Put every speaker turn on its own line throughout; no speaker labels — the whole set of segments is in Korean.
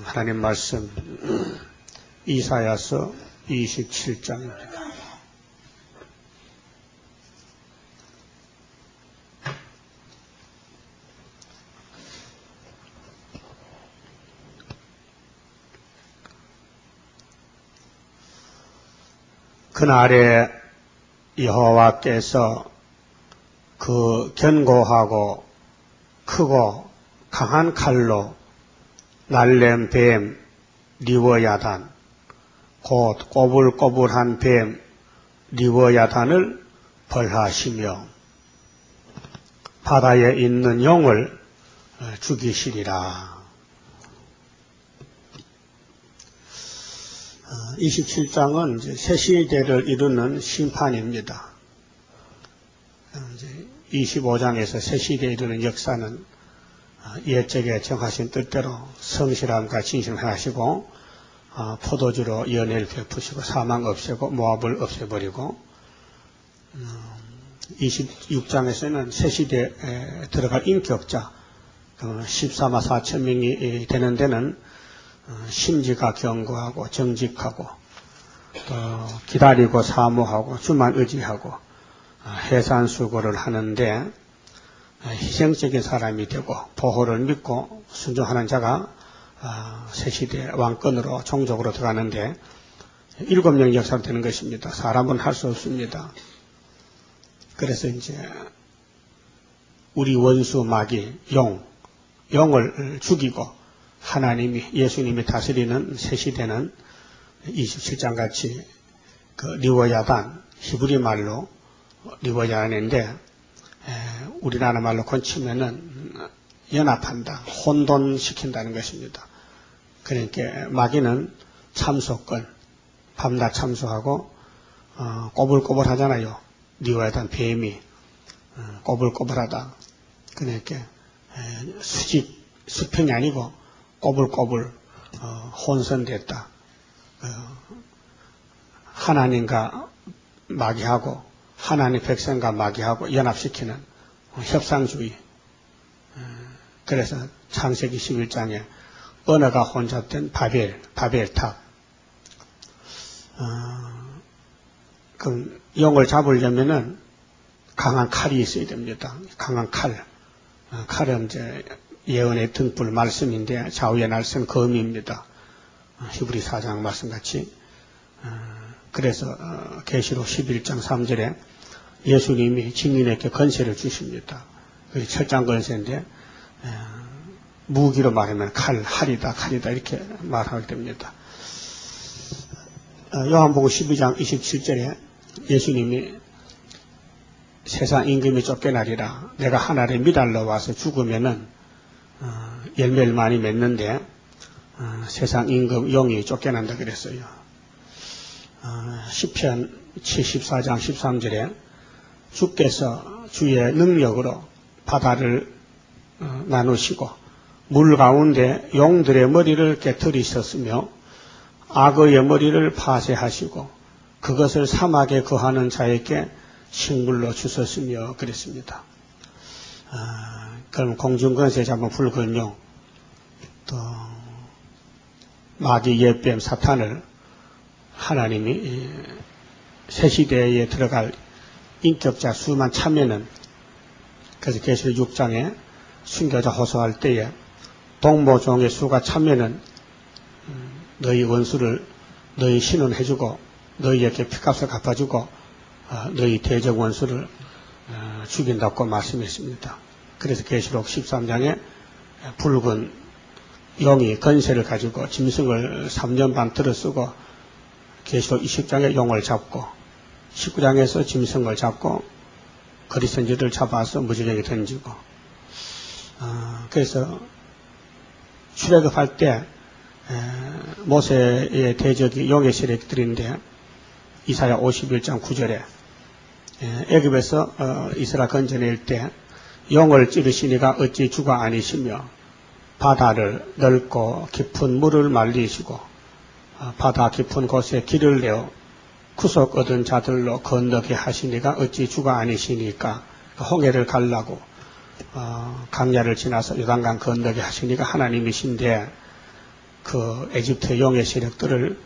하나님 말씀 이사야서 27장입니다. 그날에 여호와께서 그 견고하고 크고 강한 칼로 날렘 뱀 리워야단 곧 꼬불꼬불한 뱀 리워야단을 벌하시며 바다에 있는 용을 죽이시리라. 27장은 이제 새 시대를 이루는 심판입니다. 25장에서 새 시대에 이르는 역사는 옛적에 정하신 뜻대로 성실함과 진실을 하시고 포도주로 연애를 베푸시고 사망 없애고 모압을 없애버리고 26장에서는 새 시대에 들어갈 인격자 14만 4천 명이 되는 데는 심지가 견고하고 정직하고 또 기다리고 사모하고 주만 의지하고 해산수고를 하는데 희생적인 사람이 되고 보호를 믿고 순종하는 자가 새시대 왕권으로 종족으로 들어가는데 7명 역사로 되는 것입니다. 사람은 할 수 없습니다. 그래서 이제 우리 원수 마귀 용을 죽이고 하나님이 예수님이 다스리는 새시대는 27장 같이 그 리워야단 히브리 말로 리워야단인데 우리나라 말로 건치면은 연합한다, 혼돈시킨다는 것입니다. 그러니까 마귀는 참소권, 밤낮 참소하고 꼬불꼬불 하잖아요. 리워야단 뱀이 꼬불꼬불하다. 그러니까 수평이 아니고 꼬불꼬불 혼선됐다. 하나님과 마귀하고 하나님 백성과 마귀하고 연합시키는 협상주의. 그래서 창세기 11장에 언어가 혼잡된 바벨탑. 그럼 영을 잡으려면은 강한 칼이 있어야 됩니다. 강한 칼. 칼은 이제 예언의 등불 말씀인데 좌우에 날선 검입니다. 히브리 4장 말씀같이. 그래서 계시록 11장 3절에 예수님이 증인에게 권세를 주십니다. 그게 철장 권세인데 무기로 말하면 칼이다 이렇게 말하게 됩니다. 요한복음 12장 27절에 예수님이 세상 임금이 쫓겨나리라. 내가 하늘에 미달러 와서 죽으면은 열매를 많이 맺는데 세상 임금 용이 쫓겨난다 그랬어요. 시편 74장 13절에 주께서 주의 능력으로 바다를 나누시고 물 가운데 용들의 머리를 깨트리셨으며 악어의 머리를 파쇄하시고 그것을 사막에 거하는 자에게 식물로 주셨으며 그랬습니다. 그럼 공중권세 잡은 붉은 용, 또 마귀 옛뱀 사탄을 하나님이 새 시대에 들어갈 인격자 수만 참여는, 그래서 계시록 6장에 순교자 호소할 때에 동모종의 수가 참여는 너희 원수를 너희 신은 해주고 너희에게 피값을 갚아주고 너희 대적 원수를 죽인다고 말씀했습니다. 그래서 계시록 13장에 붉은 용이 권세를 가지고 짐승을 3년 반 들어쓰고 계시록 20장에 용을 잡고 19장에서 짐승을 잡고 거리선지를 잡아서 무지개에 던지고 그래서 출애굽할 때 모세의 대적이 용의 세력들인데 이사야 51장 9절에 애굽에서 이스라엘 건져낼 때 용을 찌르시니가 어찌 주가 아니시며 바다를 넓고 깊은 물을 말리시고 바다 깊은 곳에 길을 내어 구속 얻은 자들로 건너게 하시니가 어찌 주가 아니시니까 홍해를 갈라고 강야를 지나서 요단강 건너게 하시니가 하나님이신데 그 에집트의 용의 세력들을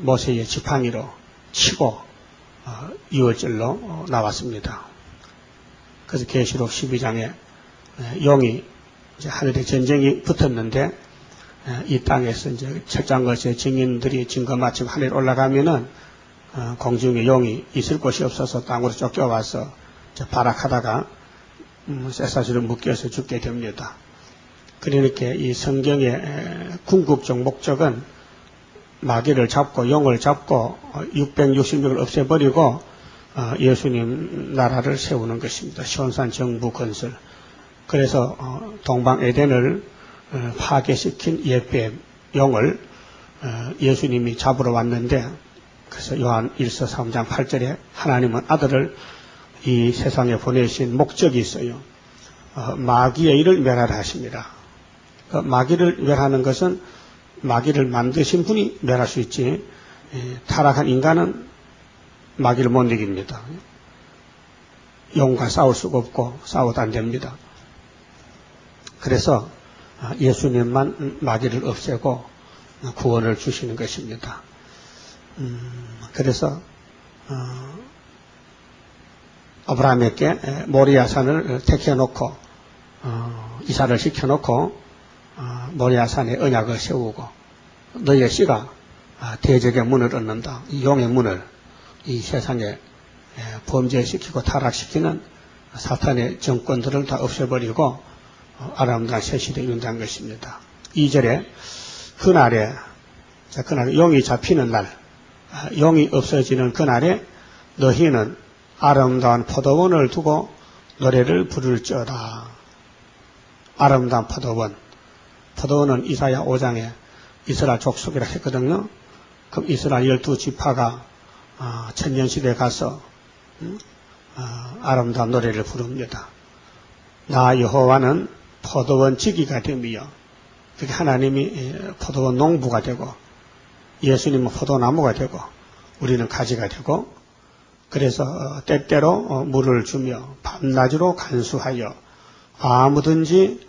모세의 지팡이로 치고 6월절로 나왔습니다. 그래서 계시록 12장에 용이 이제 하늘에 전쟁이 붙었는데 이 땅에서 이제 철장 것의 증인들이 증거 마치고 하늘에 올라가면은 공중에 용이 있을 곳이 없어서 땅으로 쫓겨와서 발악하다가 쇠사슬을 묶여서 죽게 됩니다. 그러니까 이 성경의 궁극적 목적은 마귀를 잡고 용을 잡고 660명을 없애버리고 예수님 나라를 세우는 것입니다. 시온산 정부 건설. 그래서 동방 에덴을 파괴시킨 옛뱀 용을 예수님이 잡으러 왔는데, 그래서 요한 1서 3장 8절에 하나님은 아들을 이 세상에 보내신 목적이 있어요. 마귀의 일을 멸하라 하십니다. 마귀를 멸하는 것은 마귀를 만드신 분이 멸할 수 있지, 타락한 인간은 마귀를 못 이깁니다. 용과 싸울 수가 없고 싸워도 안 됩니다. 그래서 예수님만 마귀를 없애고 구원을 주시는 것입니다. 그래서 아브라함에게 모리아산을 택해놓고 이사를 시켜놓고 모리아산에 언약을 세우고 너희의 씨가 대적의 문을 얻는다. 이 용의 문을 이 세상에 범죄시키고 타락시키는 사탄의 정권들을 다 없애버리고 아름다운 새 시대에 이룬다는 것입니다. 2절에 그날에 용이 잡히는 날, 용이 없어지는 그날에 너희는 아름다운 포도원을 두고 노래를 부를지어다. 아름다운 포도원. 포도원은 이사야 5장에 이스라엘 족속이라 했거든요. 그럼 이스라엘 12지파가 천년시대에 가서 아름다운 노래를 부릅니다. 나 여호와는 포도원 지기가 되며, 그게 하나님이 포도원 농부가 되고 예수님은 포도나무가 되고 우리는 가지가 되고, 그래서 때때로 물을 주며 밤낮으로 간수하여 아무든지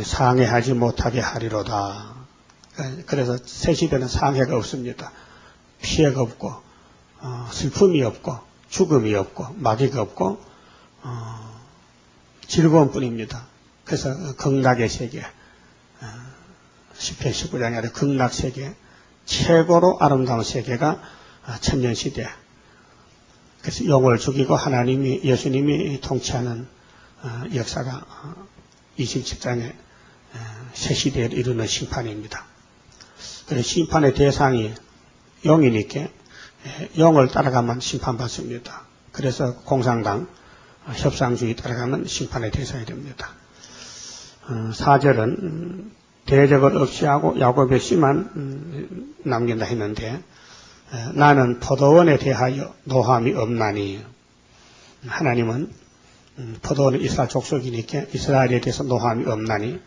상해하지 못하게 하리로다. 그래서 새 시대는 상해가 없습니다. 피해가 없고 슬픔이 없고 죽음이 없고 마귀가 없고 즐거움뿐입니다. 그래서 극락의 세계, 시편 19장에 아래 극락 세계, 최고로 아름다운 세계가 천년시대. 그래서 용을 죽이고 하나님이 예수님이 통치하는 역사가 27장에 새 시대를 이루는 심판입니다. 그래서 심판의 대상이 용이니까 용을 따라가면 심판받습니다. 그래서 공산당 협상주의 따라가면 심판의 대상이 됩니다. 4절은 대적을 없이 하고 야곱의 씨만 남긴다 했는데, 나는 포도원에 대하여 노함이 없나니, 하나님은 포도원은 이스라엘 족속이니까 이스라엘에 대해서 노함이 없나니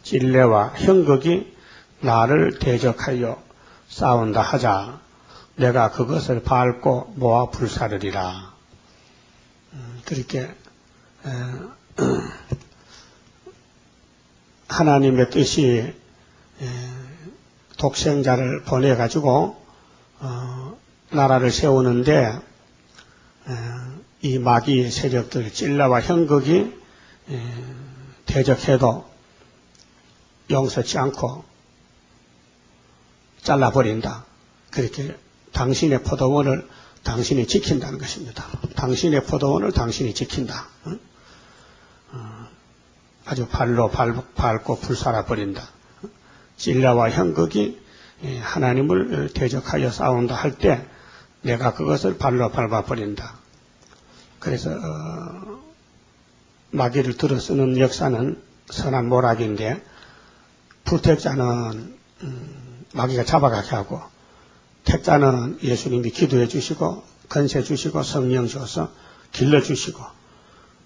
찔레와 형극이 나를 대적하여 싸운다 하자 내가 그것을 밟고 모아 불사르리라. 그렇게 하나님의 뜻이 독생자를 보내가지고 나라를 세우는데 이 마귀 세력들 찔라와 형극이 대적해도 용서치 않고 잘라버린다. 그렇게 당신의 포도원을 당신이 지킨다는 것입니다. 당신의 포도원을 당신이 지킨다. 아주 발로 밟고 불살아버린다. 찔라와 형극이 하나님을 대적하여 싸운다 할 때 내가 그것을 발로 밟아버린다. 그래서 마귀를 들어쓰는 역사는 선한 모락인데, 불택자는 마귀가 잡아가게 하고, 택자는 예수님이 기도해 주시고 건세 주시고 성령 줘서 길러주시고,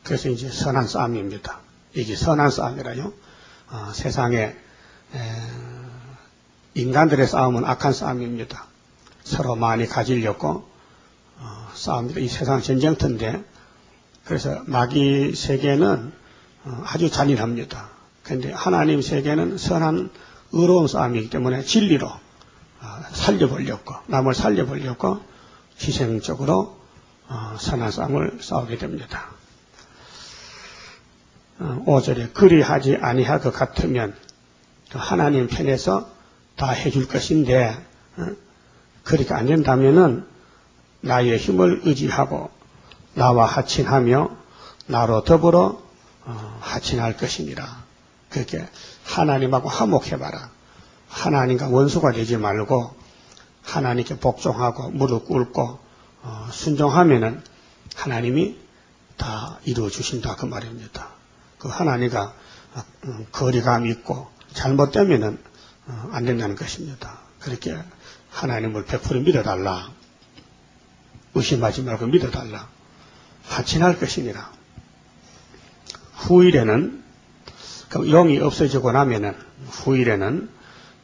그래서 이제 선한 싸움입니다. 이게 선한 싸움이라요. 세상에 인간들의 싸움은 악한 싸움입니다. 서로 많이 가지려고 싸웁니다. 이 세상 전쟁터인데, 그래서 마귀 세계는 아주 잔인합니다. 그런데 하나님 세계는 선한 의로운 싸움이기 때문에 진리로 살려보려고, 남을 살려보려고 희생적으로 선한 싸움을 싸우게 됩니다. 5절에 그리하지 아니할 것 같으면 하나님 편에서 다 해줄 것인데, 그렇게 안 된다면은 나의 힘을 의지하고 나와 하친하며 나로 더불어 하친할 것이니라. 그렇게 하나님하고 화목해봐라. 하나님과 원수가 되지 말고 하나님께 복종하고 무릎 꿇고 순종하면은 하나님이 다 이루어 주신다, 그 말입니다. 그 하나님과 거리감이 있고 잘못되면은 안 된다는 것입니다. 그렇게 하나님을 100% 믿어달라. 의심하지 말고 믿어달라. 하친할 것이니라. 후일에는, 영이 없어지고 나면은 후일에는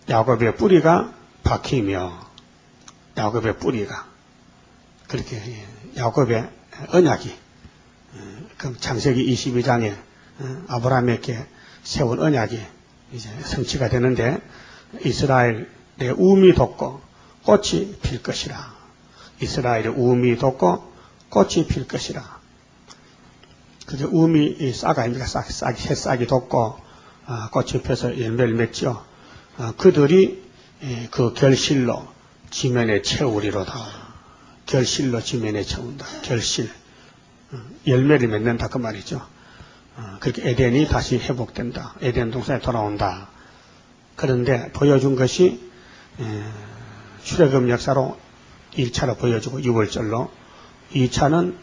야곱의 뿌리가 박히며, 야곱의 뿌리가, 그렇게 야곱의 언약이, 그럼 창세기 22장에 아브라함에게 세운 언약이 이제 성취가 되는데, 이스라엘의 우음이 돋고 꽃이 필 것이라. 이스라엘의 우음이 돋고 꽃이 필 것이라. 그게 우음이 싹 아닙니까? 새싹이 돋고 꽃이 펴서 열매를 맺죠. 그들이 그 결실로 지면에 채우리로다. 결실로 지면에 채운다. 결실. 열매를 맺는다, 그 말이죠. 그렇게 에덴이 다시 회복된다. 에덴 동산에 돌아온다. 그런데 보여준 것이 출애굽 역사로 1차로 보여주고 6월절로, 2차는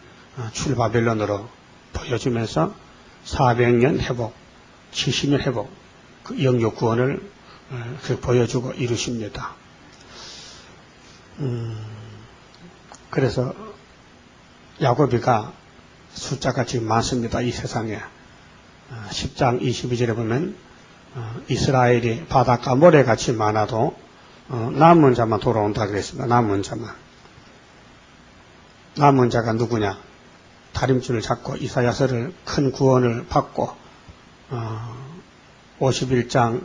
출바벨론으로 보여주면서 400년 회복, 70년 회복, 그 영육 구원을 보여주고 이루십니다. 그래서 야곱이가 숫자가 지금 많습니다. 이 세상에. 10장 22절에 보면 이스라엘이 바닷가 모래같이 많아도 남은 자만 돌아온다 그랬습니다. 남은 자만. 남은 자가 누구냐? 다림줄을 잡고 이사야서를 큰 구원을 받고 51장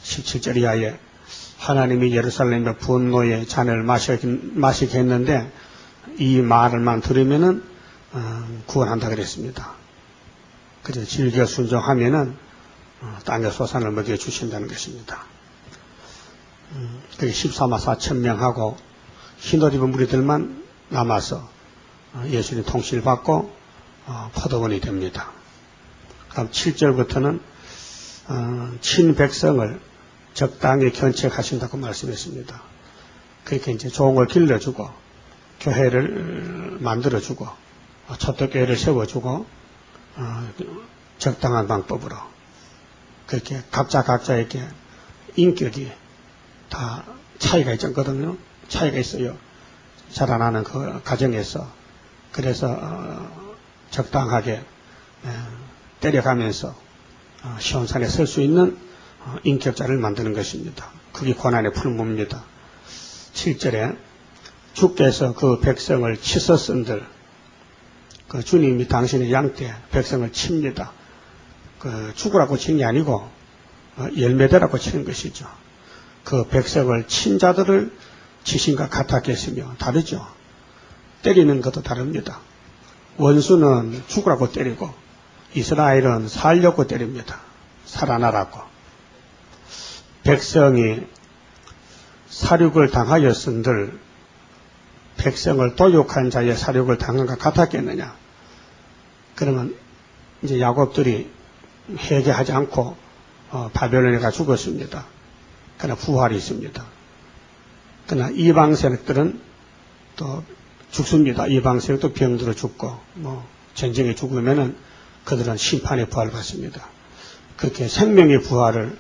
17절 이하에 하나님이 예루살렘의 분노의 잔을 마시게 했는데 이 말을만 들으면은 구원한다 그랬습니다. 그래서 즐겨 순종하면은 땅의 소산을 먹여 주신다는 것입니다. 그게 14만 4천 명하고 흰옷 입은 무리들만 남아서 예수님 통치를 받고 포도원이 됩니다. 그다음 7절부터는 친백성을 적당히 견책하신다고 말씀했습니다. 그렇게 이제 종을 길러주고 교회를 만들어주고 초대교회를 세워주고 적당한 방법으로 그렇게 각자에게 인격이 다 차이가 있거든요. 차이가 있어요. 자라나는 그 과정에서. 그래서 적당하게 때려가면서 시온산에 설 수 있는 인격자를 만드는 것입니다. 그게 고난의 풀무입니다. 7절에 주께서 그 백성을 치서쓴들, 그 주님이 당신의 양떼 백성을 칩니다. 그 죽으라고 치는 게 아니고 열매되라고 치는 것이죠. 그 백성을 친 자들을 치신과 같았겠으며 다르죠. 때리는 것도 다릅니다. 원수는 죽으라고 때리고 이스라엘은 살려고 때립니다. 살아나라고. 백성이 사륙을 당하였은들 백성을 도욕한 자의 사륙을 당한 것 같았겠느냐. 그러면 이제 야곱들이 회개하지 않고 바벨론에 가 죽었습니다. 그러나 부활이 있습니다. 그러나 이방 세력들은 또 죽습니다. 이방 세력도 병들어 죽고 전쟁에 죽으면은 그들은 심판의 부활을 받습니다. 그렇게 생명의 부활을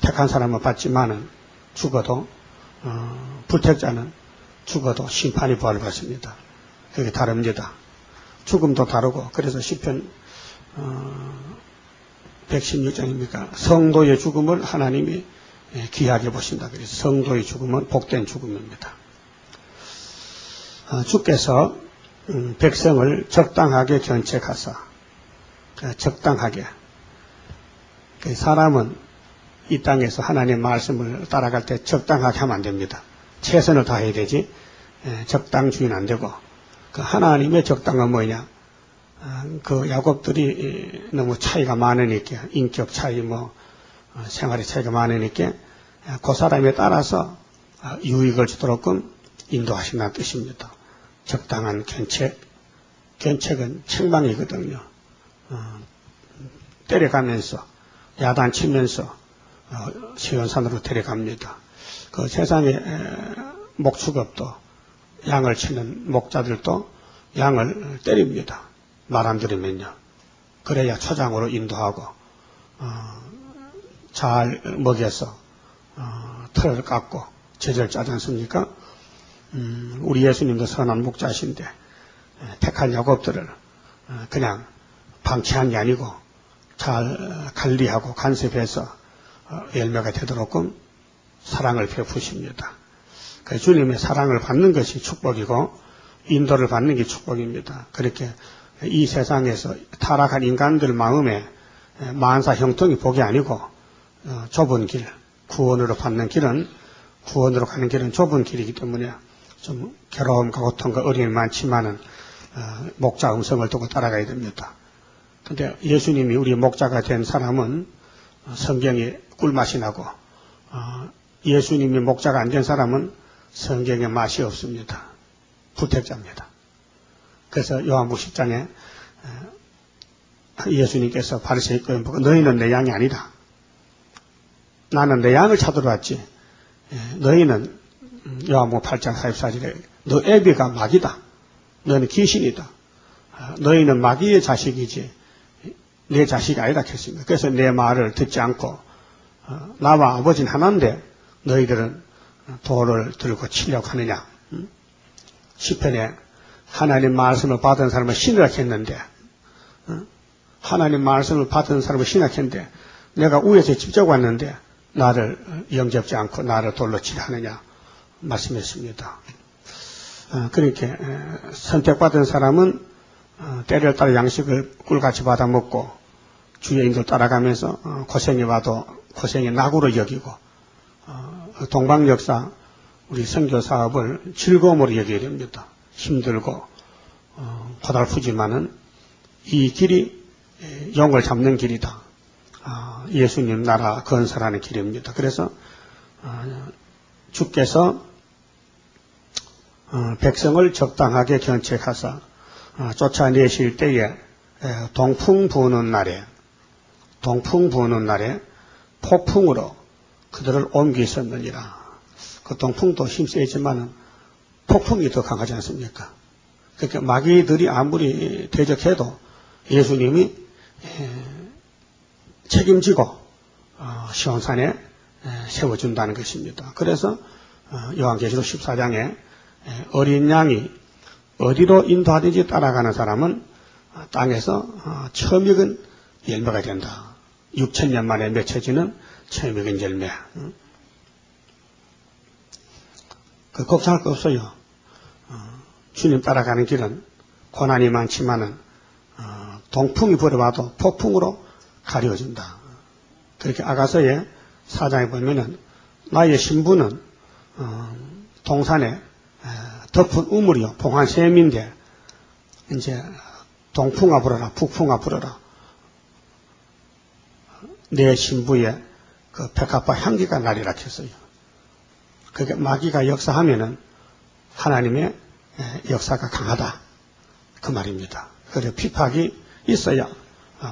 택한 사람은 받지만은 죽어도 불택자는 죽어도 심판의 부활을 받습니다. 그게 다릅니다. 죽음도 다르고 그래서 시편 116장입니까? 성도의 죽음을 하나님이 귀하게 보신다. 그래서 성도의 죽음은 복된 죽음입니다. 주께서 백성을 적당하게 견책하사 적당하게 사람은 이 땅에서 하나님 말씀을 따라갈 때 적당하게 하면 안 됩니다. 최선을 다해야 되지 적당주의는 안 되고 그 하나님의 적당은 뭐냐? 그 야곱들이 너무 차이가 많으니까 인격 차이 생활의 차이가 많으니까 그 사람에 따라서 유익을 주도록끔 인도하신다는 뜻입니다. 적당한 견책은 책망이거든요. 때려가면서 야단치면서 시온산으로 데려갑니다. 그 세상에 목축업도 양을 치는 목자들도 양을 때립니다. 말 안 들으면요. 그래야 초장으로 인도하고 잘 먹여서 털을 깎고 제절 짜지 않습니까? 우리 예수님도 선한 목자신데 택한 야곱들을 그냥 방치한 게 아니고 잘 관리하고 간섭해서 열매가 되도록끔 사랑을 베푸십니다. 그 주님의 사랑을 받는 것이 축복이고 인도를 받는 게 축복입니다. 그렇게 이 세상에서 타락한 인간들 마음에 만사 형통이 복이 아니고 좁은 길, 구원으로 받는 길은 구원으로 가는 길은 좁은 길이기 때문에 좀 괴로움과 고통과 어려움이 많지만은 목자 음성을 두고 따라가야 됩니다. 그런데 예수님이 우리 목자가 된 사람은 성경에 꿀맛이 나고 예수님이 목자가 안 된 사람은 성경에 맛이 없습니다. 부택자입니다. 그래서 요한복음 10장에 예수님께서 바리새인을 보고 너희는 내 양이 아니다. 나는 내 양을 찾으러 왔지. 너희는 요한복음 8장 44절에 너 애비가 마귀다. 너는 귀신이다. 너희는 마귀의 자식이지 내 자식이 아니다 했습니다. 그래서 내 말을 듣지 않고 나와 아버지는 하나인데 너희들은 돌을 들고 치려고 하느냐. 시편에 하나님 말씀을 받은 사람은 신학했는데 하나님 말씀을 받은 사람은 신학했는데 내가 위에서 직접 왔는데 나를 영접지 않고 나를 돌로 치려 하느냐 말씀했습니다. 그렇게 선택받은 사람은 때를 따라 양식을 꿀같이 받아 먹고 주의 인도 따라가면서 고생이 와도 고생의 낙으로 여기고 동방 역사 우리 선교 사업을 즐거움으로 여겨야 됩니다. 힘들고 고달프지만은 이 길이 용을 잡는 길이다. 예수님 나라 건설하는 길입니다. 그래서 주께서 백성을 적당하게 견책하사 쫓아내실 때에 동풍 부는 날에 폭풍으로 그들을 옮기셨느니라. 그 동풍도 힘세지만 폭풍이 더 강하지 않습니까? 그러니까 마귀들이 아무리 대적해도 예수님이 책임지고 시온산에 세워준다는 것입니다. 그래서 요한계시록 14장에 어린 양이 어디로 인도하든지 따라가는 사람은 땅에서 처음 익은 열매가 된다. 6,000년 만에 맺혀지는 처음 익은 열매. 그 걱정할 거 없어요. 주님 따라가는 길은 고난이 많지만은 동풍이 불어와도 폭풍으로 가려진다. 그렇게 아가서의 4장에 보면은 나의 신부는 동산에 덮은 우물이요 봉한 샘인데 이제 동풍아 불어라 북풍아 불어라 내 신부의 그 백합화 향기가 나리라 했어요. 그게 마귀가 역사하면은 하나님의 역사가 강하다 그 말입니다. 그래서 피팍이 있어야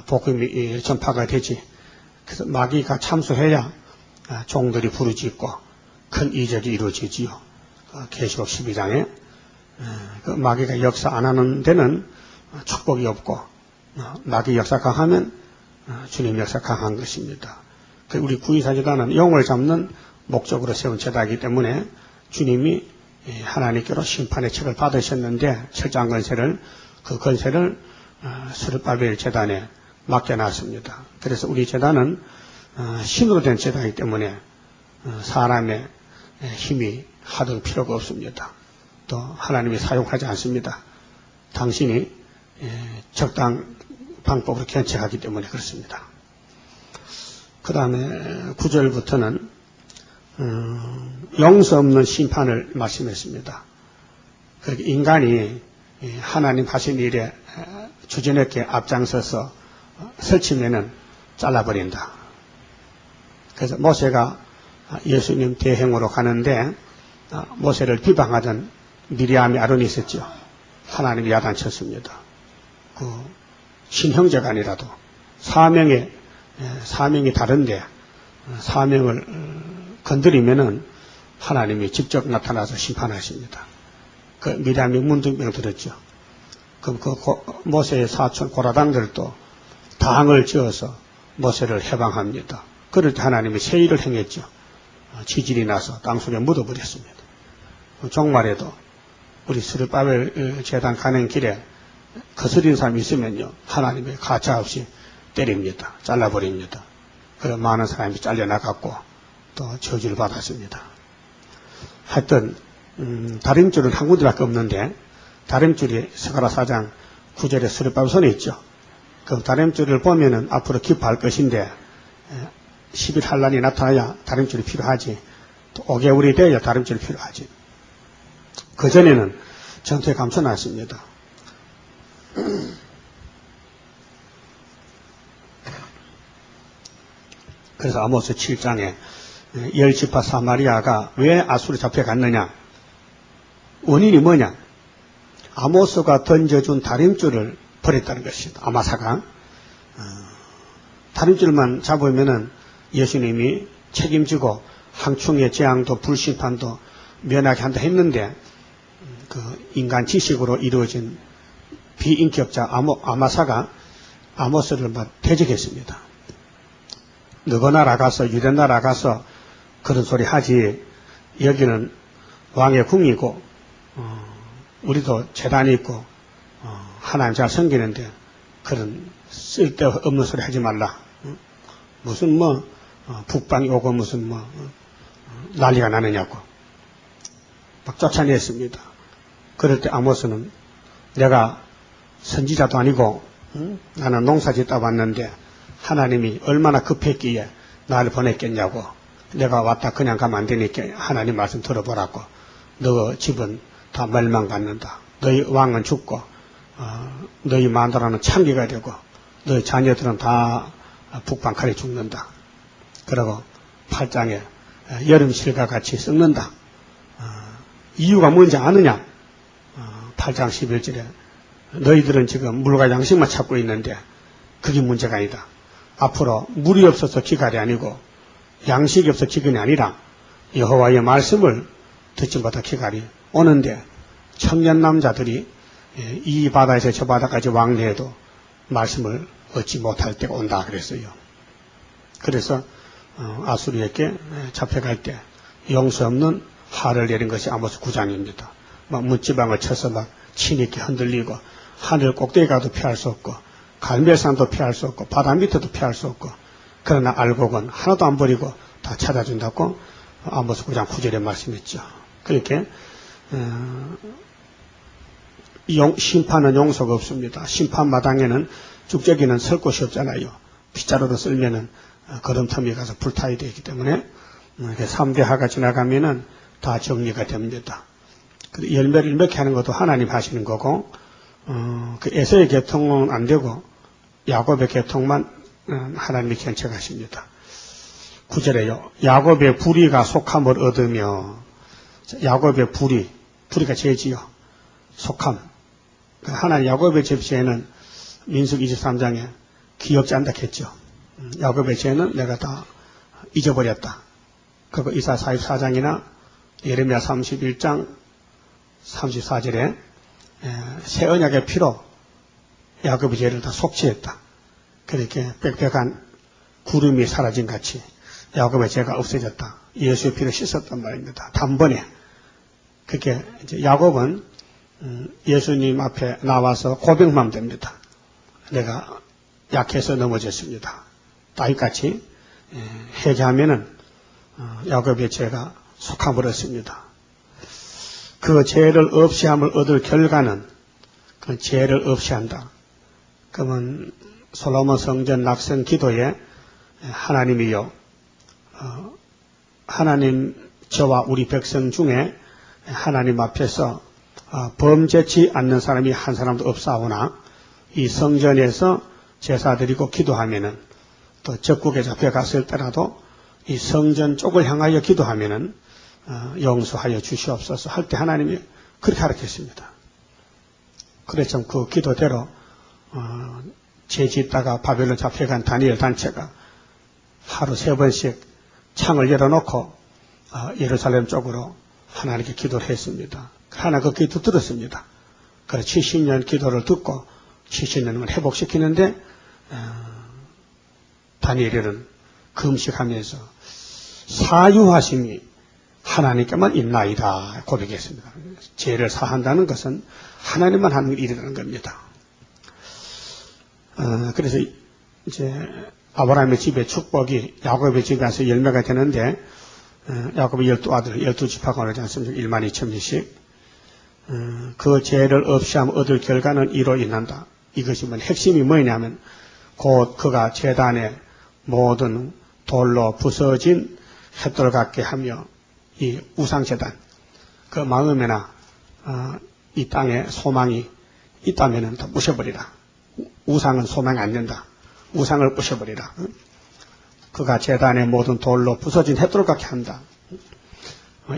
복음이 전파가 되지. 그래서 마귀가 참수해야 종들이 부르짖고 큰 이적이 이루어지지요. 계시록 12장에 그 마귀가 역사 안 하는 데는 축복이 없고 마귀 역사 강하면 주님 역사 강한 것입니다. 우리 구이사제단은 영을 잡는 목적으로 세운 제단이기 때문에 주님이 하나님께로 심판의 책을 받으셨는데 철장 건세를 그 건세를 스룹바벨 제단에 맡겨놨습니다. 그래서 우리 제단은 신으로 된 제단이기 때문에 사람의 힘이 하등 필요가 없습니다. 또 하나님이 사용하지 않습니다. 당신이 적당 방법으로 견책하기 때문에 그렇습니다. 그 다음에 9절부터는 용서 없는 심판을 말씀했습니다. 인간이 하나님 하신 일에 주저넘게 앞장서서 설치면은 잘라버린다. 그래서 모세가 예수님 대행으로 가는데 모세를 비방하던 미리암이 아론이 있었죠. 하나님이 야단쳤습니다. 그 친형제가 아니라도 사명이 다른데 사명을 건드리면은 하나님이 직접 나타나서 심판하십니다. 그 미리암이 문득명 들었죠. 그럼 모세의 사촌 고라당들도 당을 지어서 모세를 해방합니다. 그럴 때 하나님이 세일을 행했죠. 지질이 나서 땅속에 묻어버렸습니다. 종말에도 우리 스룹바벨 재단 가는 길에 거스린 사람이 있으면요, 하나님이 가차없이 때립니다. 잘라버립니다. 그래서 많은 사람이 잘려나갔고 또 저주를 받았습니다. 하여튼 다림줄은 한 군데밖에 없는데 다림줄이 스가랴 4장 9절에 스룹바벨 손에 있죠. 그 다림줄을 보면은 앞으로 기뻐할 것인데 11한란이 나타나야 다림줄이 필요하지. 또 5개월이 돼야 다림줄이 필요하지. 그전에는 전투에 감춰놨습니다. 그래서 아모스 7장에 열지파 사마리아가 왜 아수르 잡혀갔느냐? 원인이 뭐냐? 아모스가 던져준 다림줄을 버렸다는 것입니다. 아마사가. 다림줄만 잡으면은 예수님이 책임지고 항충의 재앙도 불심판도 면하게 한다 했는데 그 인간 지식으로 이루어진 비인격자 아마사가 아모스를 대적했습니다. 너가 나라 가서 유대 나라 가서 그런 소리 하지. 여기는 왕의 궁이고 우리도 재단이 있고 하나님 잘 섬기는데 그런 쓸데없는 소리 하지 말라. 무슨 북방이 오고 무슨 난리가 나느냐고 막 쫓아냈습니다. 그럴 때 아모스는 내가 선지자도 아니고 나는 농사 짓다 왔는데 하나님이 얼마나 급했기에 나를 보냈겠냐고. 내가 왔다 그냥 가면 안 되니까 하나님 말씀 들어보라고. 너 집은 다 멸망받는다. 너희 왕은 죽고 너희 마누라는 창기가 되고 너희 자녀들은 다 북방칼에 죽는다. 그리고 8장에 여름실과 같이 썩는다. 이유가 뭔지 아느냐? 8장 11절에 너희들은 지금 물과 양식만 찾고 있는데 그게 문제가 아니다. 앞으로 물이 없어서 기갈이 아니고 양식이 없어서 기근이 아니라 여호와의 말씀을 듣지 못한 기갈이 오는데 청년 남자들이 이 바다에서 저 바다까지 왕래해도 말씀을 얻지 못할 때가 온다 그랬어요. 그래서 아수르에게 잡혀갈 때 용서 없는 화를 내린 것이 아모스 9장입니다. 막 문지방을 쳐서 막 치니께 흔들리고 하늘 꼭대기 가도 피할 수 없고 갈멜산도 피할 수 없고 바다 밑에도 피할 수 없고 그러나 알곡은 하나도 안 버리고 다 찾아준다고 아모스 9장 9절에 말씀했죠. 그렇게 심판은 용서가 없습니다. 심판마당에는 죽적이는 설 곳이 없잖아요. 빗자루로 쓸면은 거름터미 가서 불타야 되기 때문에 3대 하가 지나가면은 다 정리가 됩니다. 열매를 맺게 하는 것도 하나님 하시는 거고 그 에서의 계통은 안 되고 야곱의 계통만 하나님이 견책하십니다. 9절에요. 야곱의 불의가 속함을 얻으며 야곱의 불의가 죄지요. 속함. 하나님 야곱의 죄에는 민수기 23장에 기억지 않다 했죠. 야곱의 죄는 내가 다 잊어버렸다. 그거 이사 44장이나 예레미야 31장 34절에 새 언약의 피로 야곱의 죄를 다 속죄했다. 그렇게 빽빽한 구름이 사라진 같이 야곱의 죄가 없어졌다. 예수의 피로 씻었단 말입니다. 단번에. 그렇게 이제 야곱은 예수님 앞에 나와서 고백만 됩니다. 내가 약해서 넘어졌습니다. 다윗같이 회개하면은 야곱의 죄가 속함을 얻습니다. 그 죄를 없이함을 얻을 결과는 그 죄를 없이한다. 그러면 솔로몬 성전 낙성 기도에 하나님이여, 하나님 저와 우리 백성 중에 하나님 앞에서 범죄치 않는 사람이 한 사람도 없사오나 이 성전에서 제사 드리고 기도하면은 또 적국에 잡혀갔을 때라도 이 성전 쪽을 향하여 기도하면은 용서하여 주시옵소서 할 때 하나님이 그렇게 가르쳤습니다. 그래서 그 기도대로 죄짓다가 바벨론 잡혀간 다니엘 단체가 하루 3번씩 창을 열어놓고 예루살렘 쪽으로 하나님께 기도를 했습니다. 하나 그 기도 들었습니다. 그래서 70년 기도를 듣고 70년을 회복시키는데 다니엘은 금식하면서 사유하심이 하나님께만 있나이다 고백했습니다. 죄를 사한다는 것은 하나님만 하는 일이라는 겁니다. 그래서 이제 아브라함의 집에 축복이 야곱의 집에 와서 열매가 되는데 야곱의 12아들 12지파가 오르지 않습니까? 1만 2천명씩 그 죄를 없이 하면 얻을 결과는 이로 인한다. 이것이 핵심이 뭐냐면 곧 그가 제단에 모든 돌로 부서진 횃돌 같게 하며 이 우상제단 그 마음에나 이 땅에 소망이 있다면 다 부셔버리라. 우상은 소망이 안 된다. 우상을 부셔버리라. 그가 제단에 모든 돌로 부서진 횃돌 같게 한다.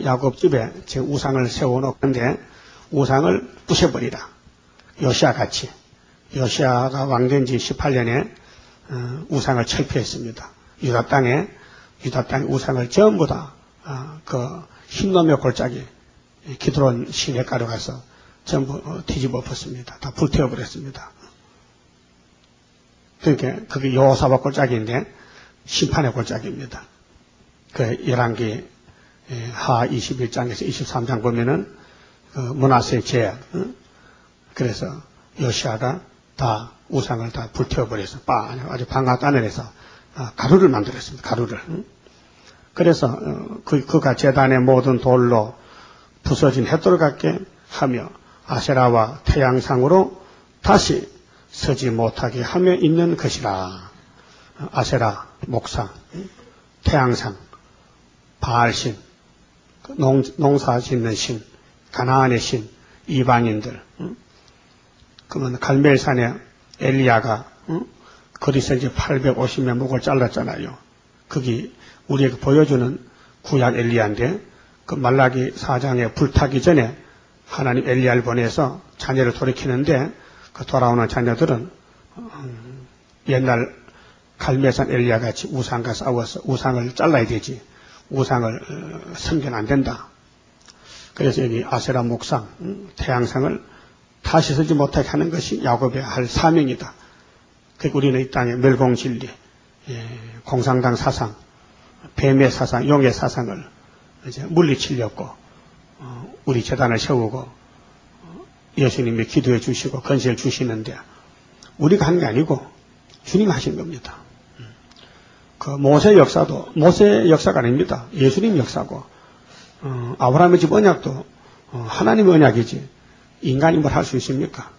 야곱 집에 제 우상을 세워놓는데 우상을 부셔버리라. 요시아같이. 요시아가 왕된 지 18년에 우상을 철폐했습니다. 유다 땅에 우상을 전부 다 그 흰놈의 골짜기 기드론 시내가로 가서 전부 뒤집어 엎었습니다. 다 불태워버렸습니다. 그러니까 그게 여호사밧 골짜기인데 심판의 골짜기입니다. 그 11기 하 21장에서 23장 보면은 그 므낫세의 죄, 그래서 요시아가 다 우상을 다 불태워버려서 아주 방앗 안에서 가루를 만들었습니다. 가루를. 그래서 그가 제단의 모든 돌로 부서진 횃돌 같게 하며 아세라와 태양상으로 다시 서지 못하게 하며 있는 것이라. 아세라, 목상, 태양상, 바알신, 농사 짓는 신, 가나안의 신, 이방인들. 그러면 갈멜산에 엘리야가 거기서 이제 850명 목을 잘랐잖아요. 그게 우리에게 보여주는 구약 엘리야인데 그 말라기 4장에 불타기 전에 하나님 엘리야를 보내서 자녀를 돌이키는데 그 돌아오는 자녀들은 옛날 갈멜산 엘리야 같이 우상과 싸워서 우상을 잘라야 되지 우상을 섬기면 안 된다. 그래서 여기 아세라 목상 태양상을 다시 서지 못하게 하는 것이 야곱의 할 사명이다. 그러니까 우리는 이 땅에 멸공진리, 공상당 사상, 뱀의 사상, 용의 사상을 이제 물리치려고 우리 재단을 세우고 예수님이 기도해 주시고 건세를 주시는데 우리가 한 게 아니고 주님이 하신 겁니다. 그 모세 역사가 아닙니다. 예수님 역사고 아브라함의 집 언약도 하나님의 언약이지 인간이 뭘 할 수 있습니까?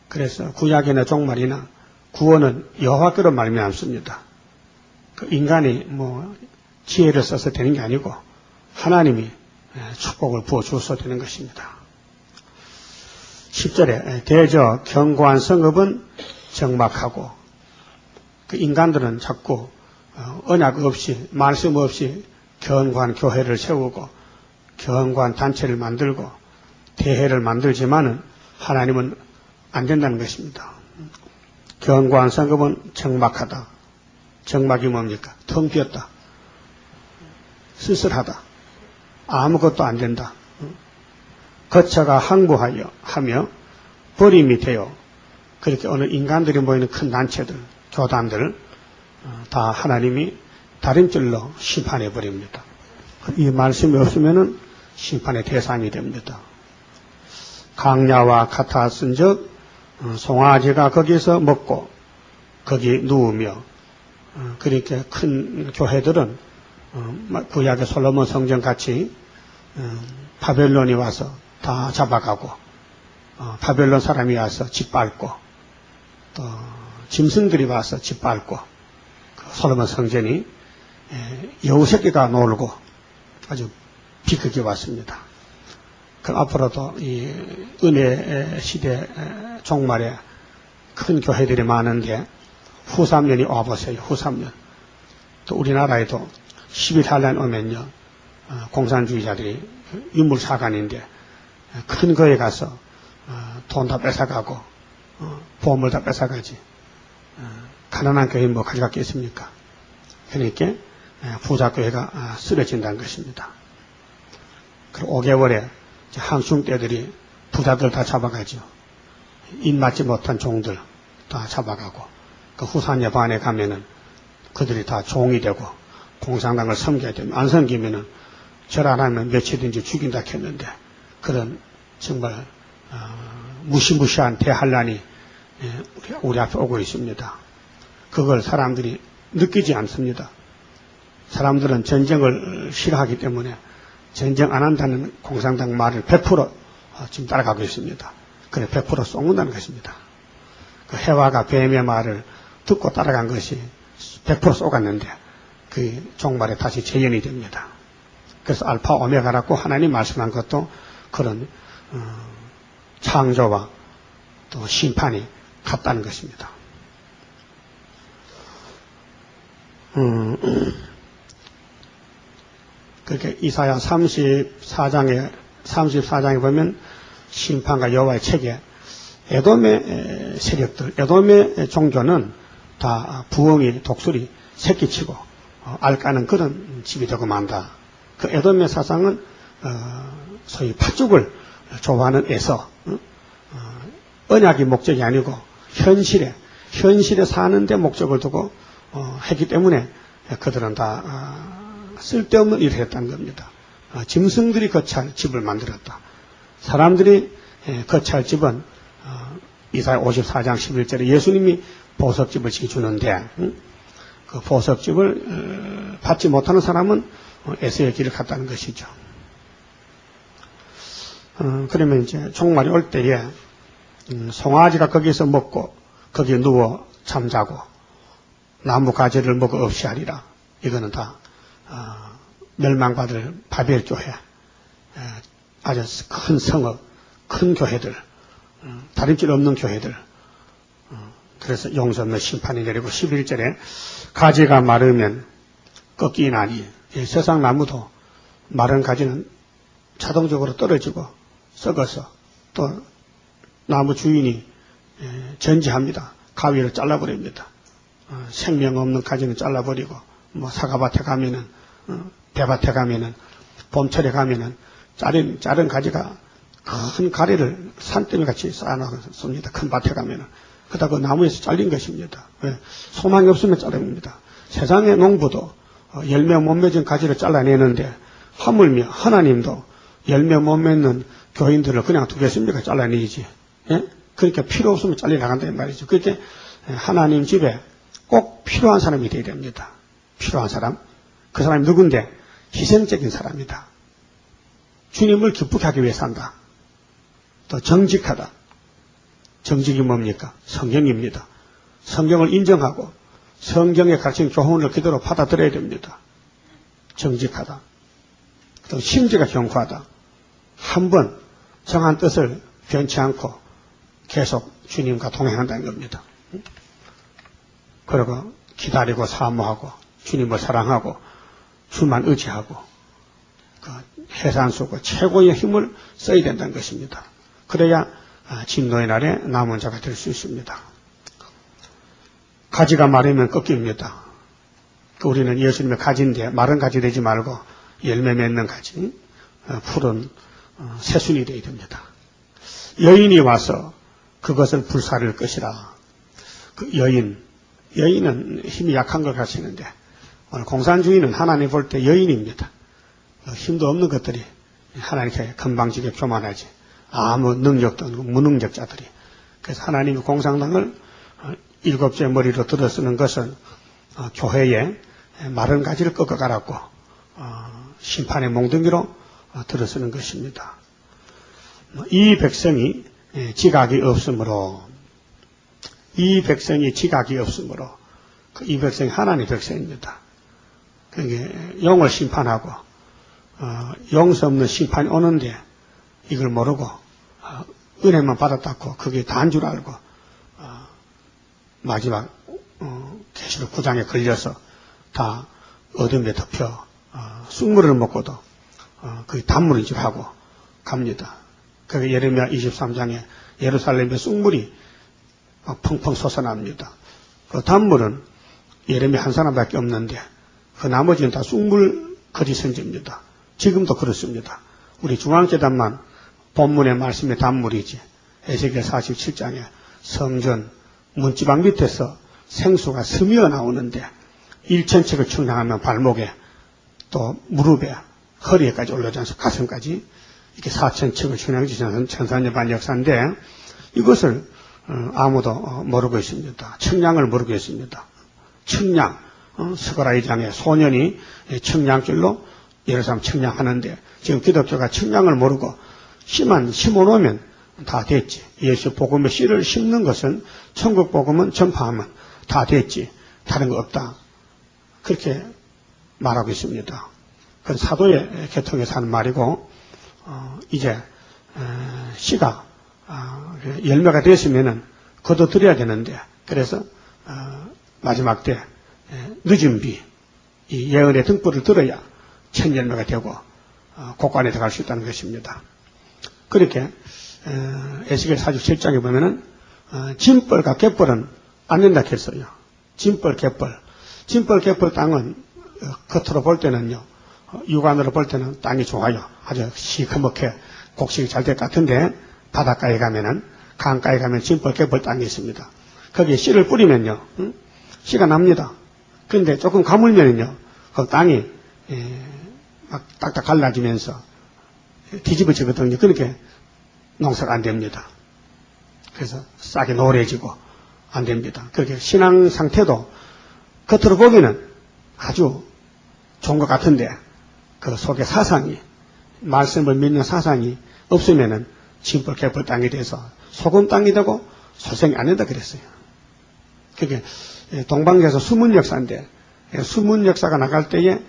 그래서 구약이나 종말이나 구원은 여호와께로 말미암습니다. 그 인간이 지혜를 써서 되는 게 아니고 하나님이 축복을 부어 주어서 되는 것입니다. 10절에 대저 견고한 성읍은 적막하고 그 인간들은 자꾸 언약 없이 말씀 없이 견고한 교회를 세우고 견고한 단체를 만들고 대회를 만들지만은 하나님은 안 된다는 것입니다. 견고한 성읍은 적막하다. 적막이 뭡니까? 텅 비었다. 쓸쓸하다. 아무것도 안 된다. 거처가 항부하여 하며 버림이 되어 그렇게 어느 인간들이 모이는 큰 단체들, 교단들 다 하나님이 다림줄로 심판해 버립니다. 이 말씀이 없으면은 심판의 대상이 됩니다. 강야와 같아 쓴즉 송아지가 거기서 먹고 거기 누우며 그렇게 큰 교회들은 구약의 솔로몬 성전 같이 바벨론이 와서 다 잡아가고 바벨론 사람이 와서 짓밟고 또 짐승들이 와서 짓밟고 솔로몬 성전이 여우 새끼가 놀고 아주 비극이 왔습니다. 그 앞으로도 이 은혜 시대 종말에 큰 교회들이 많은데 후 3년이 와보세요. 후 3년. 또 우리나라에도 11한란 오면요. 공산주의자들이 유물사관인데 큰 거에 가서 돈 다 뺏어가고 보험을 다 뺏어가지. 가난한 교회 뭐 가져갔겠습니까? 그러니까 부자교회가 쓰러진다는 것입니다. 그리고 5개월에 한충대들이 부자들 다 잡아가죠. 입맞지 못한 종들 다 잡아가고 그 후산여 반에 가면은 그들이 다 종이 되고 공산당을 섬겨야 되면 안 섬기면은 절 안 하면 며칠인지 죽인다 했는데 그런 정말 무시무시한 대환란이 우리 앞에 오고 있습니다. 그걸 사람들이 느끼지 않습니다. 사람들은 전쟁을 싫어하기 때문에 전쟁 안 한다는 공산당 말을 100% 지금 따라가고 있습니다. 그래 100% 쏘는다는 것입니다. 그 해와가 뱀의 말을 듣고 따라간 것이 100% 쏘갔는데 그 종말에 다시 재현이 됩니다. 그래서 알파 오메가라고 하나님 말씀한 것도 그런 창조와 또 심판이 같다는 것입니다. 그렇게 이사야 34장에 보면 심판과 여호와의 책에 에돔의 세력들, 에돔의 종교는 다 부엉이, 독수리, 새끼치고 알까는 그런 집이 되고 만다. 그 에돔의 사상은 소위 팥죽을 좋아하는 에서 언약이 목적이 아니고 현실에 사는데 목적을 두고 했기 때문에 그들은 다 쓸데없는 일을 했다는 겁니다. 짐승들이 거처할 집을 만들었다. 사람들이 거처할 집은 이사야 54장 11절에 예수님이 보석집을 지켜주는데 그 보석집을 받지 못하는 사람은 에서의 길을 갔다는 것이죠. 그러면 이제 종말이 올 때에 송아지가 거기서 먹고 거기에 누워 잠자고 나무 가지를 먹어 없이 하리라. 이거는 다 멸망받을 바벨 교회, 아주 큰 성읍, 큰 교회들, 다림질 없는 교회들. 그래서 용서 없는 심판이 내리고 11절에 가지가 마르면 꺾이나니 세상 나무도 마른 가지는 자동적으로 떨어지고 썩어서 또 나무 주인이 전지합니다. 가위로 잘라버립니다. 생명 없는 가지는 잘라버리고 뭐 사과밭에 가면은 배밭에 가면은 봄철에 가면은 자른 가지가 큰 가리를 산더미 같이 쌓아놨습니다. 큰 밭에 가면은 그러다 그 나무에서 잘린 것입니다. 왜? 소망이 없으면 자릅니다. 세상의 농부도 열매 못 맺은 가지를 잘라내는데 하물며 하나님도 열매 못 맺는 교인들을 그냥 두겠습니까? 잘라내지. 예? 그러니까 필요 없으면 잘려나간다는 말이죠. 그렇게 하나님 집에 꼭 필요한 사람이 되어야 됩니다. 필요한 사람. 그 사람이 누군데? 희생적인 사람이다. 주님을 기쁘게 하기 위해 산다. 또 정직하다. 정직이 뭡니까? 성경입니다. 성경을 인정하고 성경에 가르친 교훈을 그대로 받아들여야 됩니다. 정직하다. 또 심지가 견고하다. 한번 정한 뜻을 변치 않고 계속 주님과 동행한다는 겁니다. 그리고 기다리고 사모하고 주님을 사랑하고 주만 의지하고 그 해산수고 최고의 힘을 써야 된다는 것입니다. 그래야 진노의 날에 남은 자가 될 수 있습니다. 가지가 마르면 꺾입니다. 우리는 예수님의 가지인데 마른 가지 되지 말고 열매 맺는 가지, 푸른 새순이 되어야 됩니다. 여인이 와서 그것을 불사를 것이라. 그 여인은 힘이 약한 걸 가르치는데 오늘 공산주의는 하나님 볼 때 여인입니다. 힘도 없는 것들이 하나님께 건방지게 교만하지. 아무 능력도 없고 무능력자들이. 그래서 하나님이 공산당을 일곱째 머리로 들어쓰는 것은 교회에 마른 가지를 꺾어가라고 심판의 몽둥이로 들어쓰는 것입니다. 이 백성이 지각이 없으므로 그 이 백성이 하나님의 백성입니다. 그게 영을 심판하고 용서 없는 심판이 오는데 이걸 모르고 은혜만 받았다고 그게 다인 줄 알고 마지막 계시록 9장에 걸려서 다 어둠에 덮여 쑥물을 먹고도 그게 단물인 줄 하고 갑니다. 그게 예레미야 23장에 예루살렘의 쑥물이 막 펑펑 솟아납니다. 그 단물은 예레미야 한 사람밖에 없는데 그 나머지는 다 쑥물 거짓 선지입니다. 지금도 그렇습니다. 우리 중앙재단만 본문의 말씀의 단물이지 에스겔 47장에 성전 문지방 밑에서 생수가 스미어 나오는데 1,000척을 충당하면 발목에 또 무릎에 허리에까지 올라져서 가슴까지 이렇게 4,000척을 충당해주시는 천사년반 역사인데 이것을 아무도 모르고 있습니다. 청량을 모르고 있습니다. 청량, 스가랴 2장에 소년이 청량길로 예루살렘 청량하는데 지금 기독교가 청량을 모르고 씨만 심어놓으면 다 됐지. 예수 복음의 씨를 심는 것은 천국 복음은 전파하면 다 됐지. 다른 거 없다. 그렇게 말하고 있습니다. 그건 사도의 계통에서 하는 말이고 이제 씨가 열매가 됐으면은 거둬들여야 되는데 그래서 마지막 때 늦은 비 이 예언의 등불을 들어야 첫 열매가 되고 곡간에 들어갈 수 있다는 것입니다. 그렇게 에스겔 47장에 보면은 진벌과 갯벌은 안 된다 했어요. 진벌, 갯벌. 진벌, 갯벌 땅은 겉으로 볼 때는요. 육안으로 볼 때는 땅이 좋아요. 아주 시커멓게 곡식이 잘 될 것 같은데 바닷가에 가면은 강가에 가면 진벌, 갯벌 땅이 있습니다. 거기에 씨를 뿌리면요. 씨가 납니다. 그런데 조금 가물면은요. 그 땅이 막 딱딱 갈라지면서 뒤집어지거든요. 그렇게 농사가 안 됩니다. 그래서 싹이 노래지고 안 됩니다. 그렇게 신앙 상태도 겉으로 보기는 아주 좋은 것 같은데 그 속에 사상이 말씀을 믿는 사상이 없으면은 진벌 개벌 땅이 돼서 소금 땅이 되고 소생이 안 된다 그랬어요. 그게 동방에서 수문 역사인데 수문 역사가 나갈 때에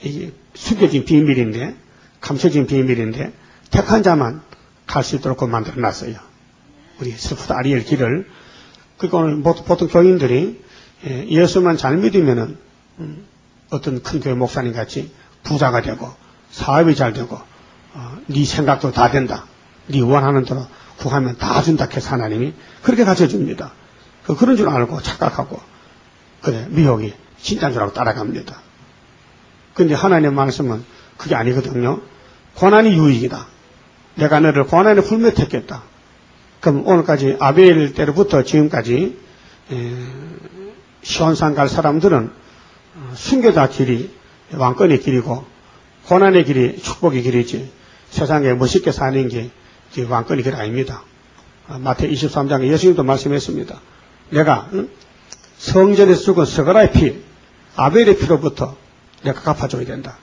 이게 숨겨진 비밀인데 감춰진 비밀인데 택한 자만 갈 수 있도록 만들어놨어요. 우리 스푸드 아리엘 길을. 그러니까 오늘 보통 교인들이 예수만 잘 믿으면은 어떤 큰 교회 목사님 같이 부자가 되고 사업이 잘 되고 네 생각도 다 된다. 네 원하는 대로 구하면 다 준다 해서 하나님이 그렇게 가르쳐줍니다. 그런 줄 알고 착각하고 그래 미혹이 진짜인 줄 알고 따라갑니다. 그런데 하나님의 말씀은 그게 아니거든요. 고난이 유익이다. 내가 너를 고난에 풀met했겠다. 그럼 오늘까지 아벨 때로부터 지금까지 시온산 갈 사람들은 순교자 길이 왕권의 길이고 고난의 길이 축복의 길이지 세상에 멋있게 사는 게 왕권의 길 아닙니다. 마태 23장에 예수님도 말씀했습니다. 내가 성전에서 죽은 스가랴의 피 아벨의 피로부터 내가 갚아줘야 된다.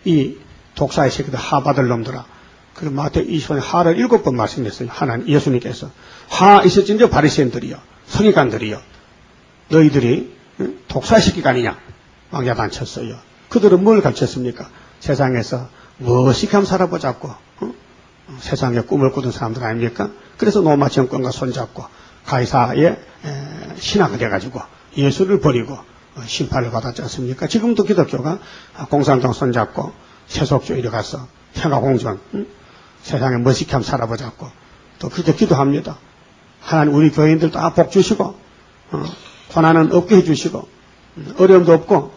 이 독사의 새끼들 하 받을 놈들아. 그 마태 20장에 하를 7번 말씀했어요. 하나님 예수님께서 하 있을진저 바리새인들이여 서기관들이여 너희들이 독사의 새끼가 아니냐 막 야단쳤어요. 그들은 뭘 가르쳤습니까? 세상에서 멋있게 한번 살아보자고 세상에 꿈을 꾸던 사람들 아닙니까? 그래서 로마 정권과 손잡고 가이사의 신하가 돼가지고 예수를 버리고 심판을 받았지 않습니까? 지금도 기독교가 공산당 손잡고 세속주의로 가서 평화공존 세상에 멋있게 한번 살아보자고 또 그렇게 기도합니다. 하나님 우리 교인들 다 복 주시고 고난은 없게 해주시고 어려움도 없고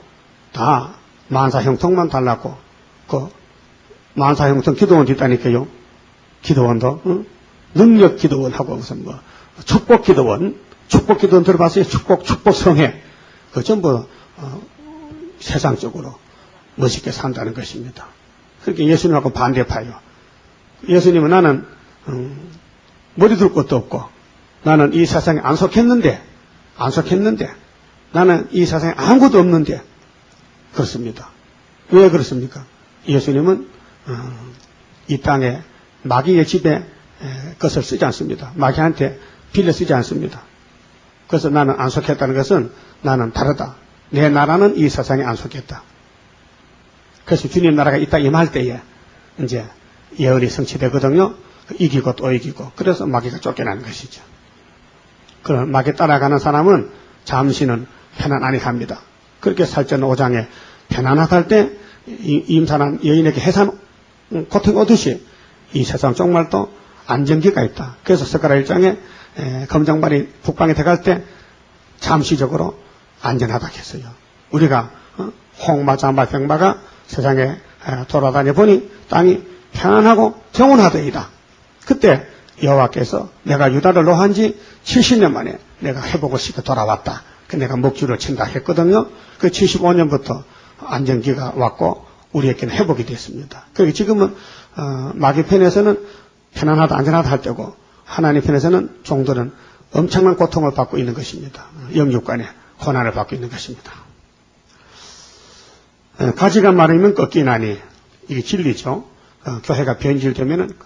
다 만사형통만 달라고 그 만사형통 기도원 있다니까요. 기도원도 능력 기도원하고 무슨 뭐 축복 기도원 들어봤어요? 축복 성회 그 전부 세상적으로 멋있게 산다는 것입니다. 그렇게 예수님하고 반대파요. 예수님은 나는 머리 둘 것도 없고 나는 이 세상에 안 속했는데 나는 이 세상에 아무것도 없는데 그렇습니다. 왜 그렇습니까? 예수님은 이 땅에 마귀의 집에 것을 쓰지 않습니다. 마귀한테 빌려 쓰지 않습니다. 그래서 나는 안 속했다는 것은 나는 다르다. 내 나라는 이 세상에 안 속겠다. 그래서 주님 나라가 이따 임할 때에 이제 예언이 성취되거든요. 이기고 또 이기고. 그래서 마귀가 쫓겨나는 것이죠. 그 마귀 따라가는 사람은 잠시는 편안 아니합니다. 그렇게 살전 5장에 편안하다 할 때 임산한 여인에게 해산 고통 오듯이 이 세상 정말도 안정기가 있다. 그래서 스가랴 1장에 검정발이 북방에 들어갈 때 잠시적으로 안전하다 했어요. 우리가 홍마, 잠바, 병마가 세상에 돌아다녀 보니 땅이 편안하고 평온하더이다. 그때 여호와께서 내가 유다를 노한 지 70년 만에 내가 회복을 시켜 돌아왔다. 그 내가 목줄을 친다 했거든요. 그 75년부터 안정기가 왔고 우리에게는 회복이 됐습니다. 그리고 지금은 마귀 편에서는 편안하다 안전하다 할 때고 하나님 편에서는 종들은 엄청난 고통을 받고 있는 것입니다. 영육간에 고난을 받고 있는 것입니다. 가지가 마르면 꺾이나니 이게 진리죠. 교회가 변질되면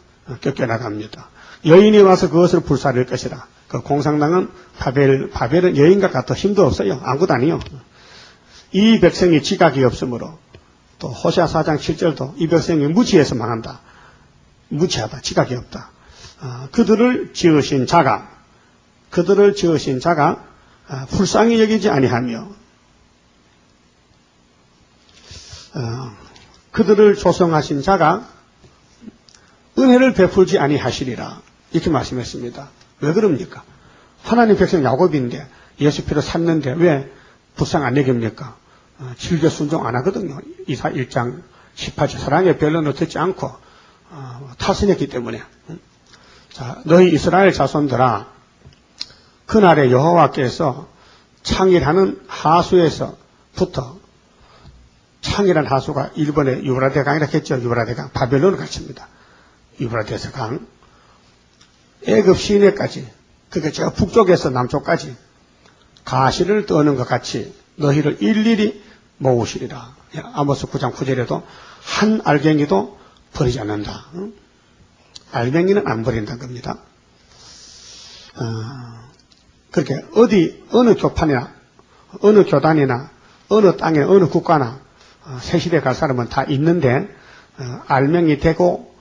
꺾여나갑니다. 여인이 와서 그것을 불사를 것이라. 그 공산당은 바벨은 여인과 같아 힘도 없어요. 아무것도 아니요. 이 백성이 지각이 없으므로 또 호세아 4장 7절도 이 백성이 무지해서 망한다. 무지하다. 지각이 없다. 그들을 지으신 자가 불쌍히 여기지 아니하며 그들을 조성하신 자가 은혜를 베풀지 아니하시리라. 이렇게 말씀했습니다. 왜 그럽니까? 하나님 백성 야곱인데 예수 피로 샀는데 왜 불쌍 안 여깁니까? 즐겨 순종 안 하거든요. 이사 1장 18절 사랑의 변론을 듣지 않고 타선했기 때문에. 자, 너희 이스라엘 자손들아, 그날에 여호와께서 창일하는 하수에서부터, 창일한 하수가 일본의 유브라데 강이라 했죠. 유브라데 강, 바벨론을 가르칩니다. 유브라데스 강, 애굽 시내까지, 그게 저 북쪽에서 남쪽까지 가시를 떠는 것 같이 너희를 일일이 모으시리라. 아모스 9장 9절에도 한 알갱이도 버리지 않는다. 알맹이는 안 버린다는 겁니다. 그렇게 어느 교판이나 어느 교단이나 어느 땅에 어느 국가나 새시대 갈 사람은 다 있는데 알맹이 되고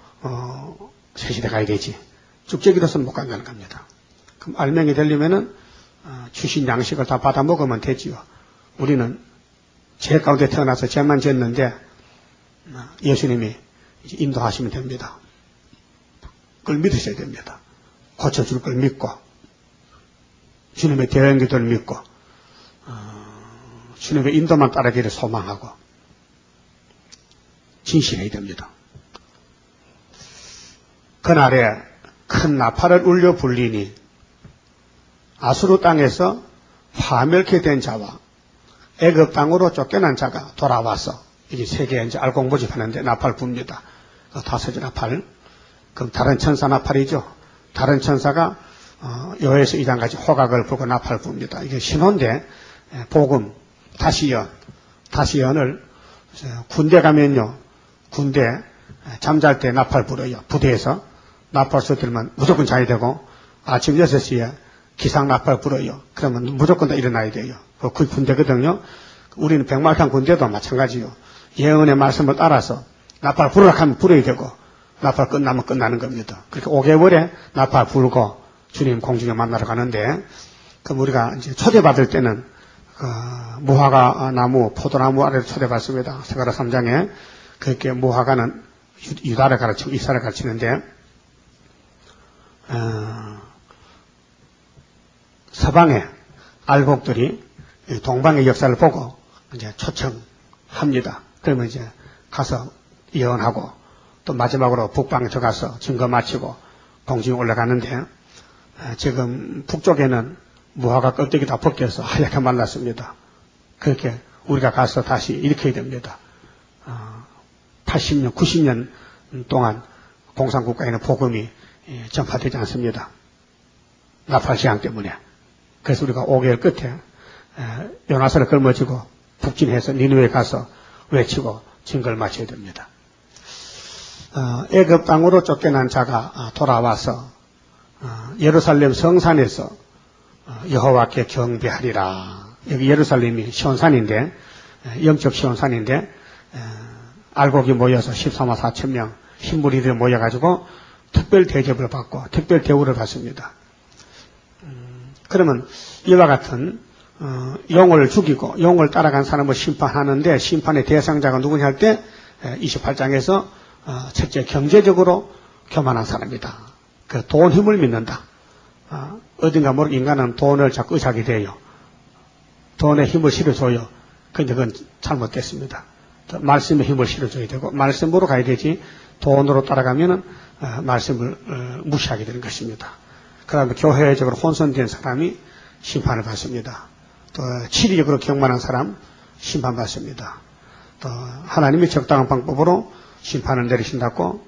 새시대 가야 되지. 쭉제기로서는 못 간다는 겁니다. 그럼 알맹이 되려면은 주신 양식을 다 받아 먹으면 되지요. 우리는 죄 가운데 태어나서 죄만 졌는데 예수님이 인도하시면 됩니다. 그걸 믿으셔야 됩니다. 고쳐줄 걸 믿고 주님의 대응기도를 믿고 주님의 인도만 따르기를 소망하고 진실해야 됩니다. 그날에 큰 나팔을 울려 불리니 아수르 땅에서 파멸케 된 자와 애굽 땅으로 쫓겨난 자가 돌아와서 이게 세계에 이제 알곡 모집하는데 나팔 붑니다. 다섯째 나팔. 그럼 다른 천사 나팔이죠. 다른 천사가 여호와서 2장까지 호각을 불고 나팔 붑니다. 이게 신호인데 복음 다시연을 군대 가면요. 군대 잠잘 때 나팔 불어요. 부대에서 나팔 소리 들으면 무조건 자야 되고 아침 6시에 기상 나팔 불어요. 그러면 무조건 다 일어나야 돼요. 그 군대거든요. 우리는 백마탄 군대도 마찬가지요. 예언의 말씀을 따라서 나팔 불으라 하면 불어야 되고 나팔 끝나면 끝나는 겁니다. 그렇게 5개월에 나팔 불고 주님 공중에 만나러 가는데 그럼 우리가 이제 초대받을 때는 무화과 나무, 포도나무 아래로 초대받습니다. 스가랴 3장에 그렇게 무화과는 유다를 가르치고 이스라엘을 가르치는데 서방의 알곡들이 동방의 역사를 보고 이제 초청합니다. 그러면 이제 가서 예언하고 또 마지막으로 북방에 들어가서 증거 마치고 공중에 올라가는데 지금 북쪽에는 무화과 껍데기 다 벗겨서 하얗게 말랐습니다. 그렇게 우리가 가서 다시 일으켜야 됩니다. 80년, 90년 동안 공산국가에는 복음이 전파되지 않습니다. 나팔 재앙 때문에. 그래서 우리가 5개월 끝에 요나서를 걸머지고 북진해서 니느웨에 가서 외치고 증거를 마쳐야 됩니다. 애굽 땅으로 쫓겨난 자가 돌아와서 예루살렘 성산에서 여호와께 경배하리라. 여기 예루살렘이 시온산인데, 영적 시온산인데, 알곡이 모여서 13만 4천 명, 신부리들 모여가지고 특별 대접을 받고 특별 대우를 받습니다. 그러면 이와 같은 용을 죽이고 용을 따라간 사람을 심판하는데 심판의 대상자가 누구냐 할 때 28장에서 첫째 경제적으로 교만한 사람이다. 그 돈 힘을 믿는다. 어딘가 모르게 인간은 돈을 자꾸 의지하게 돼요. 돈에 힘을 실어줘요. 근데 그건 잘못됐습니다. 말씀에 힘을 실어줘야 되고 말씀으로 가야 되지 돈으로 따라가면은 말씀을 무시하게 되는 것입니다. 그 다음에 교회적으로 혼선된 사람이 심판을 받습니다. 또 치리적으로 경만한 사람 심판받습니다. 또 하나님이 적당한 방법으로 심판을 내리신다고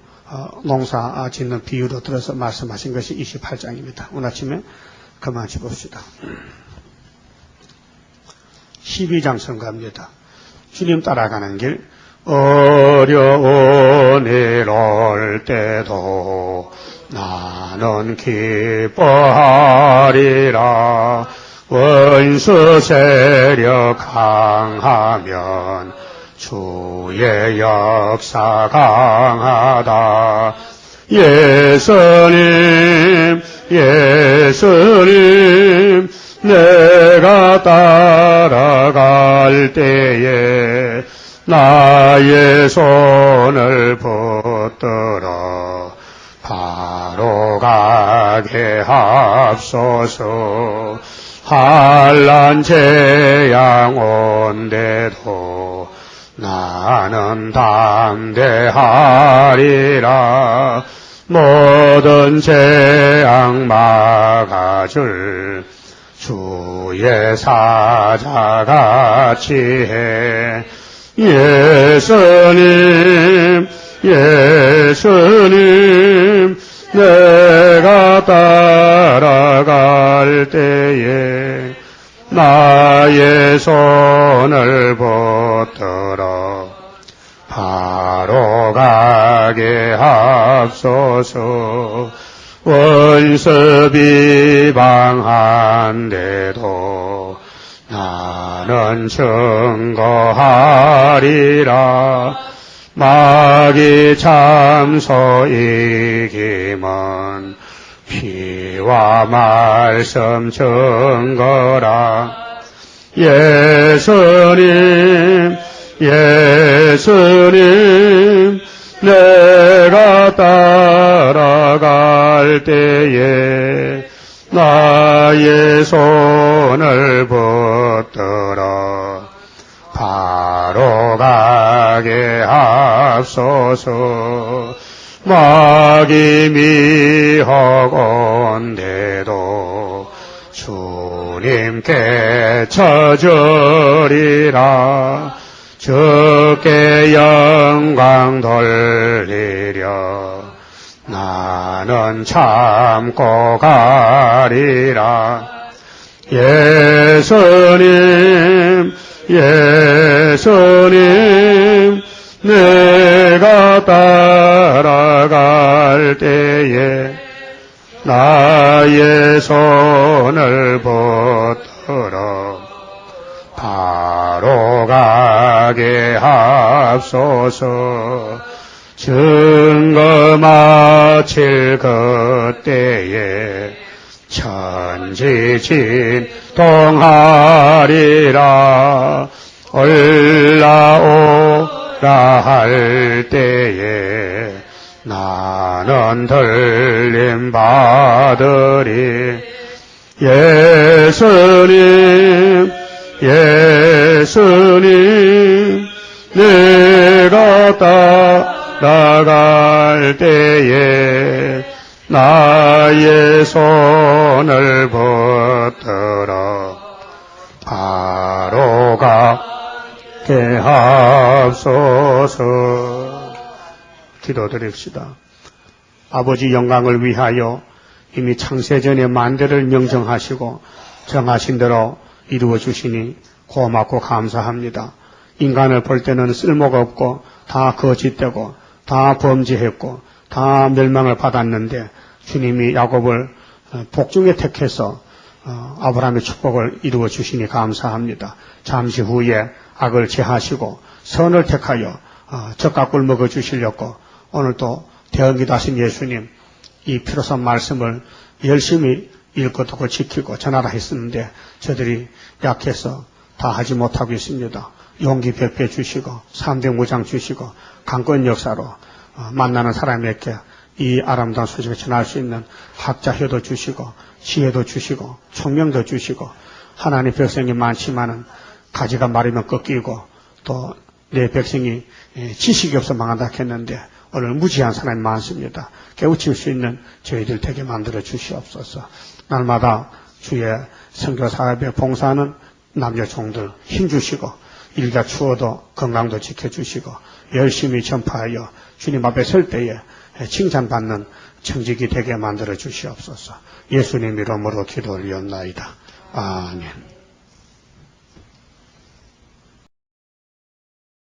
농사 짓는 비유로 들어서 말씀하신 것이 28장입니다. 오늘 아침에 그만 짚읍시다. 12장 선거합니다. 주님 따라가는 길. 어려운 일 올 때도 나는 기뻐하리라. 원수 세력 강하면 주의 역사 강하다. 예수님 예수님 내가 따라갈 때에 나의 손을 붙들어 바로 가게 하옵소서. 환난 재앙 온데도 나는 담대하리라. 모든 재앙 막아줄 주의 사자같이 해. 예수님 예수님 내가 따라갈 때에 나의 손을 붙들어 바로 가게 하옵소서. 원수 비방한데도 나는 증거하리라. 마귀 참소 이김은 피와 말씀 증거라. 예수님 예수님 내가 따라갈 때에 나의 손을 붙들어 바로 가게 하옵소서. 마귀 미혹 온데도 주님께 쳐주리라. 주께 영광 돌리려 나는 참고 가리라. 예수님 예수님 내가 따라갈 때에 나의 손을 붙들어 바로 가게 하옵소서. 증거 마칠 그때에 천지진동하리라. 올라오라 할 때에 나는 들림 받으리. 예수님 예수님 내가 따라갈 때에 나의 손을 붙들어 바로 가게 하옵소서. 기도드립시다. 아버지 영광을 위하여 이미 창세전에 만대를 명정하시고 정하신 대로 이루어 주시니 고맙고 감사합니다. 인간을 볼 때는 쓸모가 없고 다 거짓되고 다 범죄했고 다 멸망을 받았는데 주님이 야곱을 복중에 택해서 아브라함의 축복을 이루어 주시니 감사합니다. 잠시 후에 악을 제하시고 선을 택하여 젖과 꿀 먹어 주시려고 오늘도 대언기도 하신 예수님 이 피로선 말씀을 열심히 읽고 듣고 지키고 전하라 했었는데 저들이 약해서 다 하지 못하고 있습니다. 용기 베풀어 주시고 3대 무장 주시고 강권 역사로 만나는 사람에게 이 아름다운 소식을 전할 수 있는 학자혀도 주시고 지혜도 주시고 총명도 주시고 하나님 백성이 많지만은 가지가 마르면 꺾이고 또 내 백성이 지식이 없어 망한다 했는데 오늘 무지한 사람이 많습니다. 깨우칠 수 있는 저희들 되게 만들어 주시옵소서. 날마다 주의 선교 사업에 봉사하는 남녀 종들 힘주시고 일가 추워도 건강도 지켜주시고 열심히 전파하여 주님 앞에 설 때에 칭찬받는 청직이 되게 만들어 주시옵소서. 예수님 이름으로 기도 올렸나이다. 아멘.